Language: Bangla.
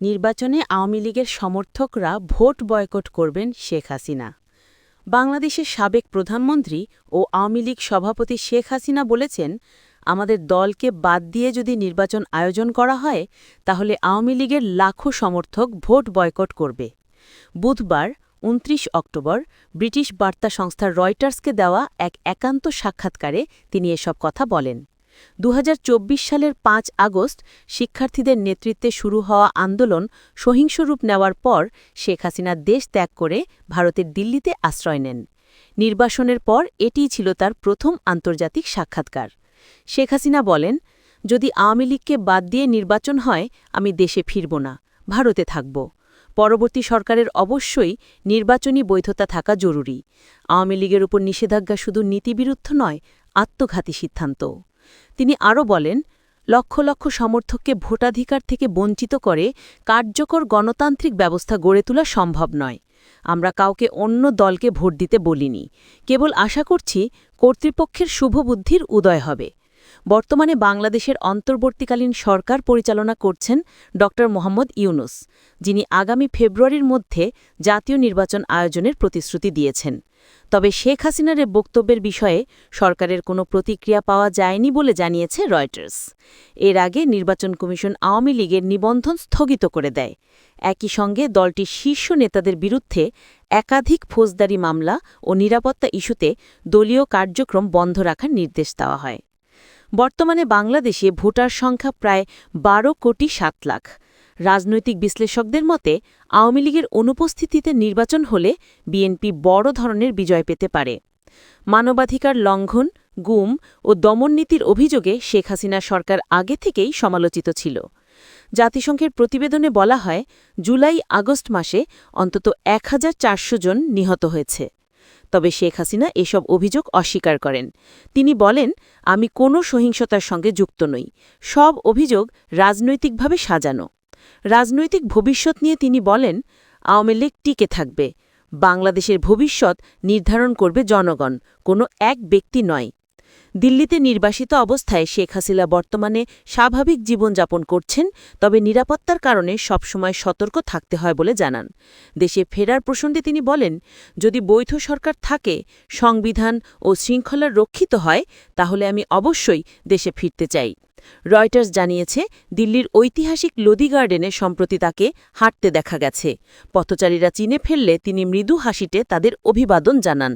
নির্বাচনে আওয়ামী লীগের সমর্থকরা ভোট বয়কট করবেন শেখ হাসিনা। বাংলাদেশের সাবেক প্রধানমন্ত্রী ও আওয়ামী লীগ সভাপতি শেখ হাসিনা বলেছেন, আমাদের দলকে বাদ দিয়ে যদি নির্বাচন আয়োজন করা হয় তাহলে আওয়ামী লীগের লাখো সমর্থক ভোট বয়কট করবে। বুধবার ২৯ অক্টোবর ব্রিটিশ বার্তা সংস্থা রয়টার্সকে দেওয়া এক একান্ত সাক্ষাৎকারে তিনি এসব কথা বলেন। ২০২৪ সালের ৫ আগস্ট শিক্ষার্থীদের নেতৃত্বে শুরু হওয়া আন্দোলন সহিংস রূপ নেওয়ার পর শেখ হাসিনা দেশ ত্যাগ করে ভারতের দিল্লিতে আশ্রয় নেন। নির্বাসনের পর এটিই ছিল তার প্রথম আন্তর্জাতিক সাক্ষাৎকার। শেখ হাসিনা বলেন, যদি আওয়ামী লীগকে বাদ দিয়ে নির্বাচন হয় আমি দেশে ফিরব না, ভারতে থাকব। পরবর্তী সরকারের অবশ্যই নির্বাচনী বৈধতা থাকা জরুরি। আওয়ামী লীগের উপর নিষেধাজ্ঞা শুধু নীতিবিরুদ্ধ নয়, আত্মঘাতী সিদ্ধান্ত। তিনি আরও বলেন, লক্ষ লক্ষ সমর্থককে ভোটাধিকার থেকে বঞ্চিত করে কার্যকর গণতান্ত্রিক ব্যবস্থা গড়ে তোলা সম্ভব নয়। আমরা কাউকে অন্য দলকে ভোট দিতে বলিনি, কেবল আশা করছি কর্তৃপক্ষের শুভবুদ্ধির উদয় হবে। বর্তমানে বাংলাদেশের অন্তর্বর্তীকালীন সরকার পরিচালনা করছেন ড. মোহাম্মদ ইউনূস, যিনি আগামী ফেব্রুয়ারির মধ্যে জাতীয় নির্বাচন আয়োজনের প্রতিশ্রুতি দিয়েছেন। তবে শেখ হাসিনার বক্তব্যের বিষয়ে সরকারের কোনো প্রতিক্রিয়া পাওয়া যায়নি বলে জানিয়েছে রয়টার্স। এর আগে নির্বাচন কমিশন আওয়ামী লীগের নিবন্ধন স্থগিত করে দেয়। একই সঙ্গে দলটির শীর্ষ নেতাদের বিরুদ্ধে একাধিক ফৌজদারি মামলা ও নিরাপত্তা ইস্যুতে দলীয় কার্যক্রম বন্ধ রাখার নির্দেশ দেওয়া হয়। বর্তমানে বাংলাদেশে ভোটার সংখ্যা প্রায় ১২ কোটি ৭ লাখ। রাজনৈতিক বিশ্লেষকদের মতে আওয়ামী লীগের অনুপস্থিতিতে নির্বাচন হলে বিএনপি বড় ধরনের বিজয় পেতে পারে। মানবাধিকার লঙ্ঘন, গুম ও দমননীতির অভিযোগে শেখ হাসিনা সরকার আগে থেকেই সমালোচিত ছিল। জাতিসংঘের প্রতিবেদনে বলা হয়, জুলাই-আগস্ট মাসে অন্তত ১,৪০০ জন নিহত হয়েছে। তবে শেখ হাসিনা এসব অভিযোগ অস্বীকার করেন। তিনি বলেন, আমি কোনো সহিংসতার সঙ্গে যুক্ত নই, সব অভিযোগ রাজনৈতিকভাবে সাজানো। রাজনৈতিক ভবিষ্যৎ নিয়ে তিনি বলেন, আওয়ামী লীগ টিকে থাকবে। বাংলাদেশের ভবিষ্যৎ নির্ধারণ করবে জনগণ, কোনো এক ব্যক্তি নয়। দিল্লিতে নির্বাসিত অবস্থায় শেখ হাসিনা বর্তমানে স্বাভাবিক জীবনযাপন করছেন, তবে নিরাপত্তার কারণে সবসময় সতর্ক থাকতে হয় বলে জানান। দেশে ফেরার প্রসঙ্গে তিনি বলেন, যদি বৈধ সরকার থাকে, সংবিধান ও শৃঙ্খলা রক্ষিত হয়, তাহলে আমি অবশ্যই দেশে ফিরতে চাই। রয়টার্স জানিয়েছে, দিল্লির ঐতিহাসিক লোদি গার্ডেনে সম্প্রতি তাকে হাঁটতে দেখা গেছে। পথচারীরা চিনে ফেললে তিনি মৃদু হাসিতে তাদের অভিবাদন জানান।